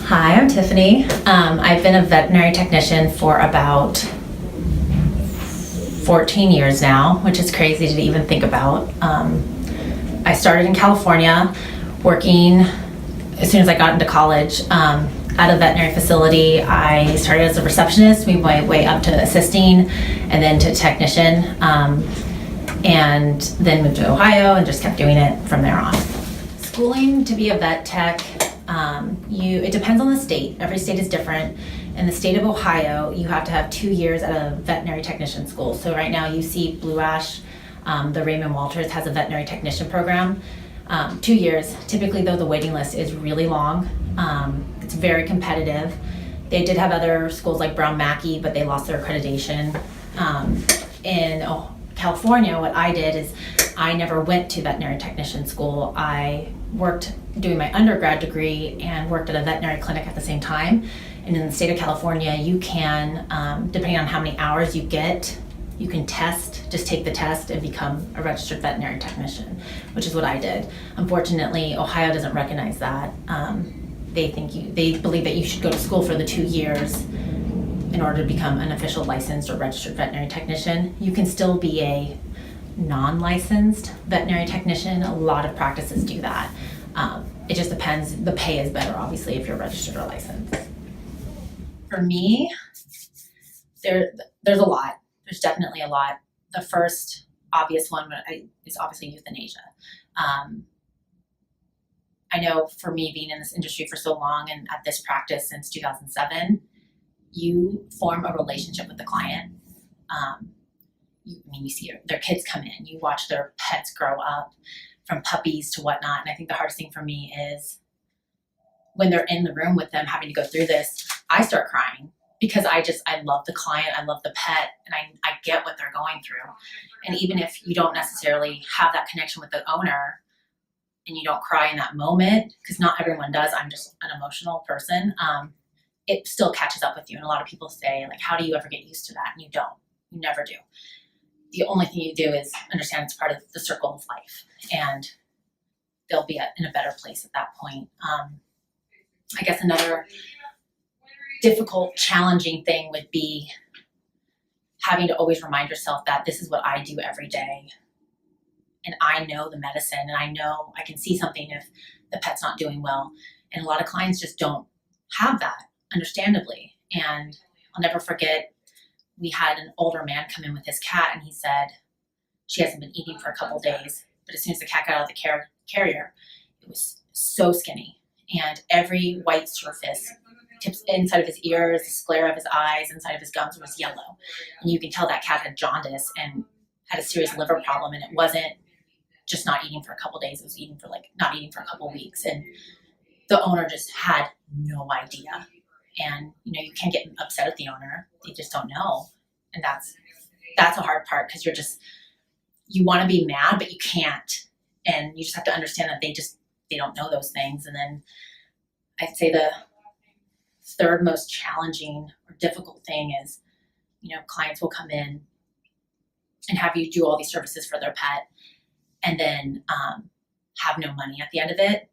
Hi, I'm Tiffany. I've been a veterinary technician for about 14 years now, which is crazy to even think about. I started in California working as soon as I got into college at a veterinary facility. I started as a receptionist, moved my way up to assisting, and then to technician, and then moved to Ohio and just kept doing it from there on. Schooling to be a vet tech, it depends on the state. Every state is different. In the state of Ohio, you have to have 2 years at a veterinary technician school. So right now you see Blue Ash, the Raymond Walters has a veterinary technician program. 2 years. Typically though, the waiting list is really long. It's very competitive. They did have other schools like Brown Mackie, but they lost their accreditation. In California, what I did is I never went to veterinary technician school. I worked doing my undergrad degree and worked at a veterinary clinic at the same time. And in the state of California, you can, depending on how many hours you get, you can just take the test and become a registered veterinary technician, which is what I did. Unfortunately, Ohio doesn't recognize that. They believe that you should go to school for the 2 years in order to become an official licensed or registered veterinary technician. You can still be a non-licensed veterinary technician. A lot of practices do that. It just depends. The pay is better, obviously, if you're registered or licensed. For me, there's a lot. There's definitely a lot. The first obvious one is obviously euthanasia. I know for me, being in this industry for so long and at this practice since 2007, you form a relationship with the client. You see their kids come in, you watch their pets grow up from puppies to whatnot. And I think the hardest thing for me is when they're in the room with them having to go through this, I start crying because I love the client, I love the pet, and I get what they're going through. And even if you don't necessarily have that connection with the owner and you don't cry in that moment, because not everyone does, I'm just an emotional person, it still catches up with you. And a lot of people say, like, how do you ever get used to that? And you don't. You never do. The only thing you do is understand it's part of the circle of life, and they'll be in a better place at that point. I guess another difficult, challenging thing would be having to always remind yourself that this is what I do every day. And I know the medicine, and I know I can see something if the pet's not doing well. And a lot of clients just don't have that, understandably. And I'll never forget, we had an older man come in with his cat, and he said she hasn't been eating for a couple days, but as soon as the cat got out of the carrier, it was so skinny, and every white surface, tips inside of his ears, the sclera of his eyes, inside of his gums was yellow. And you can tell that cat had jaundice and had a serious liver problem, and it wasn't just not eating for a couple days, it was not eating for a couple weeks. And the owner just had no idea. And you can't get upset at the owner. They just don't know. And that's a hard part, because you want to be mad, but you can't. And you just have to understand that they don't know those things. And then I'd say the third most challenging or difficult thing is, clients will come in and have you do all these services for their pet, and then have no money at the end of it.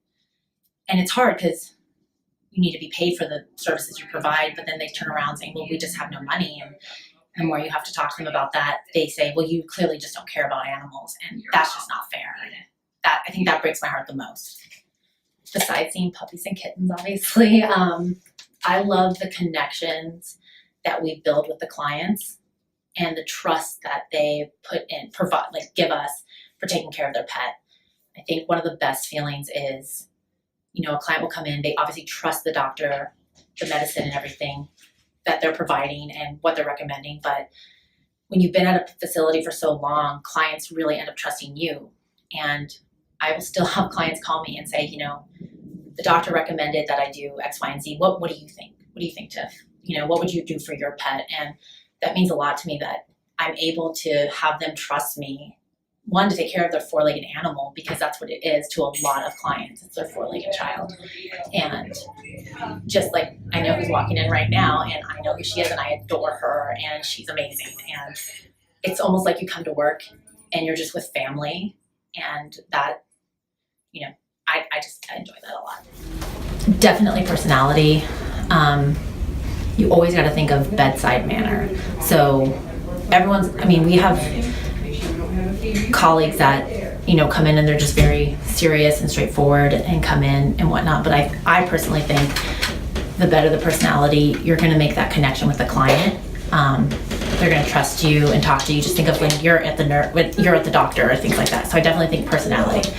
And it's hard because you need to be paid for the services you provide, but then they turn around saying, well, we just have no money. And the more you have to talk to them about that, they say, well, you clearly just don't care about animals. And that's just not fair. And I think that breaks my heart the most. Besides seeing puppies and kittens, obviously, I love the connections that we build with the clients and the trust that they give us for taking care of their pet. I think one of the best feelings is, a client will come in, they obviously trust the doctor, the medicine and everything that they're providing and what they're recommending. But when you've been at a facility for so long, clients really end up trusting you. And I will still have clients call me and say, the doctor recommended that I do X, Y, and Z. What do you think? What do you think, Tiff? What would you do for your pet? And that means a lot to me, that I'm able to have them trust me, one, to take care of their four-legged animal, because that's what it is to a lot of clients. It's their four-legged child. And just like, I know who's walking in right now, and I know who she is, and I adore her, and she's amazing. And it's almost like you come to work and you're just with family, and that, I enjoy that a lot. Definitely personality. You always got to think of bedside manner. So we have colleagues that, come in and they're just very serious and straightforward and come in and whatnot. But I personally think the better the personality, you're going to make that connection with the client. They're going to trust you and talk to you. Just think of when you're at the doctor or things like that. So I definitely think personality.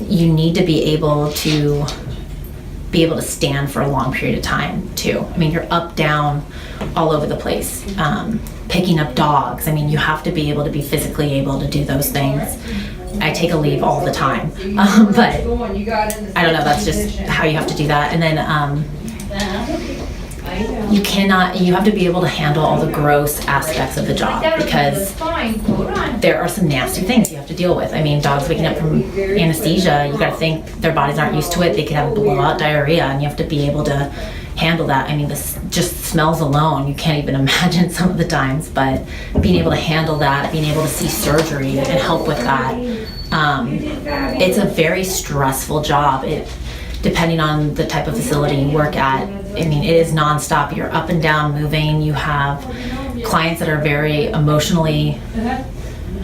You need to be able to stand for a long period of time too. You're up, down, all over the place. Picking up dogs. You have to be able to be physically able to do those things. I take a leave all the time, but I don't know, that's just how you have to do that. And then you have to be able to handle all the gross aspects of the job, because there are some nasty things you have to deal with. Dogs waking up from anesthesia, you gotta think their bodies aren't used to it. They could have blowout diarrhea, and you have to be able to handle that. This just smells alone, you can't even imagine some of the times, but being able to handle that, being able to see surgery and help with that. It's a very stressful job. Depending on the type of facility you work at, it is nonstop. You're up and down moving. You have clients that are very emotionally,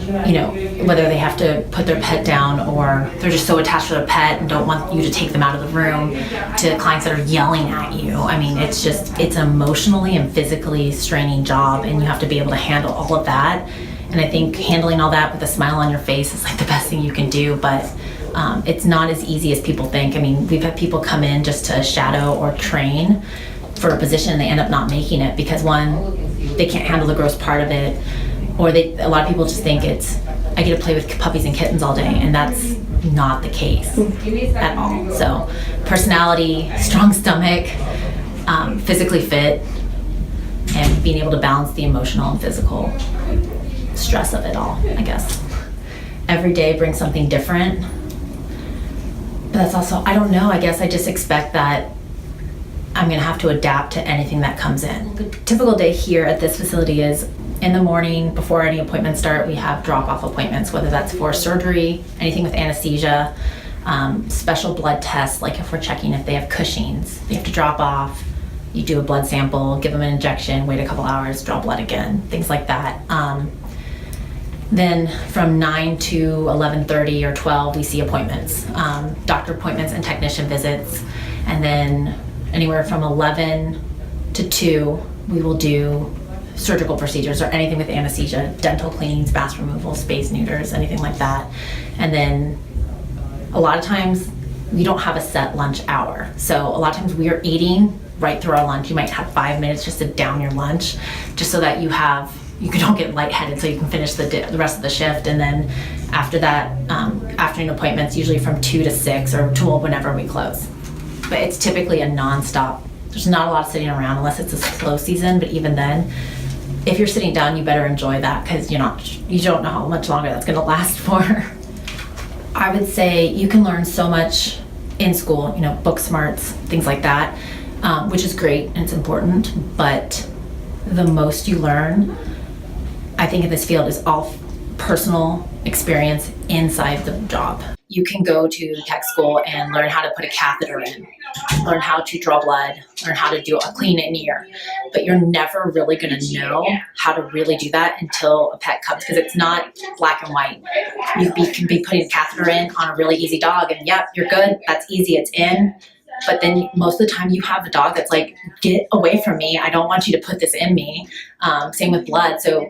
whether they have to put their pet down or they're just so attached to their pet and don't want you to take them out of the room, to clients that are yelling at you. It's an emotionally and physically straining job, and you have to be able to handle all of that. And I think handling all that with a smile on your face is like the best thing you can do, but it's not as easy as people think. We've had people come in just to shadow or train for a position and they end up not making it because, one, they can't handle the gross part of it, or a lot of people just think I get to play with puppies and kittens all day, and that's not the case at all. So personality, strong stomach, physically fit, and being able to balance the emotional and physical stress of it all, I guess. Every day brings something different. But that's also, I don't know, I guess I just expect that I'm going to have to adapt to anything that comes in. The typical day here at this facility is in the morning, before any appointments start, we have drop-off appointments, whether that's for surgery, anything with anesthesia, special blood tests, like if we're checking if they have Cushing's, they have to drop off, you do a blood sample, give them an injection, wait a couple hours, draw blood again, things like that. Then from 9 to 11:30 or 12, we see appointments, doctor appointments and technician visits. And then anywhere from 11 to 2, we will do surgical procedures or anything with anesthesia, dental cleanings, mask removal, space neuters, anything like that. And then a lot of times we don't have a set lunch hour. So a lot of times we are eating right through our lunch. You might have 5 minutes just to down your lunch, just so that you don't get lightheaded, so you can finish the rest of the shift. And then after that, afternoon appointments, usually from 2 to 6 or to whenever we close. But it's typically a nonstop. There's not a lot of sitting around unless it's a slow season, but even then, if you're sitting down, you better enjoy that, because you don't know how much longer that's gonna last for. I would say you can learn so much in school, book smarts, things like that, which is great and it's important, but the most you learn, I think, in this field is all personal experience inside the job. You can go to tech school and learn how to put a catheter in, learn how to draw blood, learn how to do a clean an ear, but you're never really going to know how to really do that until a pet comes, because it's not black and white. You can be putting a catheter in on a really easy dog, and yep, you're good, that's easy, it's in. But then most of the time you have a dog that's like, get away from me, I don't want you to put this in me. Same with blood. So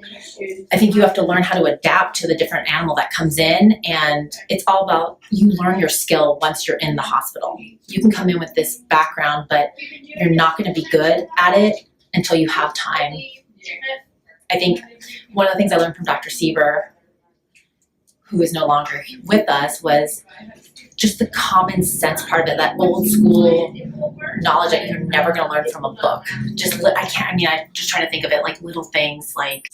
I think you have to learn how to adapt to the different animal that comes in, and it's all about, you learn your skill once you're in the hospital. You can come in with this background, but you're not going to be good at it until you have time. I think one of the things I learned from Dr. Sieber, who is no longer with us, was just the common sense part of it, that old school knowledge that you're never going to learn from a book. I'm just trying to think of it like little things like,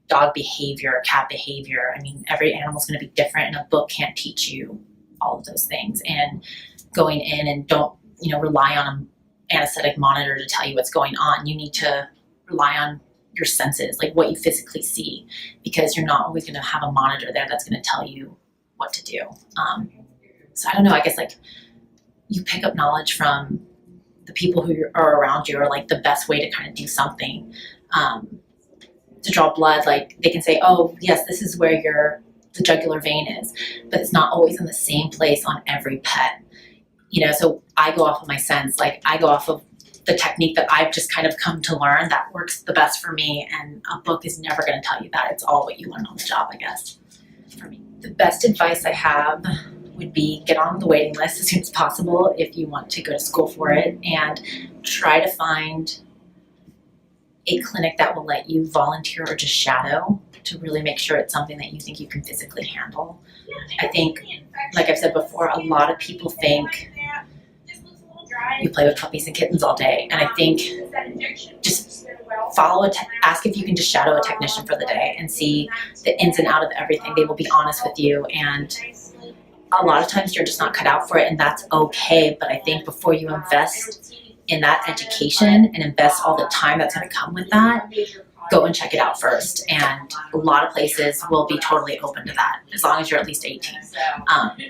dog behavior, cat behavior. Every animal's going to be different, and a book can't teach you all of those things. And going in, and don't, rely on an anesthetic monitor to tell you what's going on. You need to rely on your senses, like what you physically see, because you're not always going to have a monitor there that's going to tell you what to do. So I don't know, I guess you pick up knowledge from the people who are around you, or like the best way to kind of do something. To draw blood, like they can say, oh yes, this is where the jugular vein is, but it's not always in the same place on every pet. So I go off of my sense, like I go off of the technique that I've just kind of come to learn that works the best for me, and a book is never going to tell you that. It's all what you learn on the job, I guess, for me. The best advice I have would be get on the waiting list as soon as possible if you want to go to school for it, and try to find a clinic that will let you volunteer or just shadow to really make sure it's something that you think you can physically handle. I think, like I've said before, a lot of people think you play with puppies and kittens all day, and I think just ask if you can just shadow a technician for the day and see the ins and out of everything. They will be honest with you, and a lot of times you're just not cut out for it, and that's okay. But I think before you invest in that education and invest all the time that's going to come with that, go and check it out first. And a lot of places will be totally open to that, as long as you're at least 18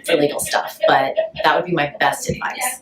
for legal stuff. But that would be my best advice.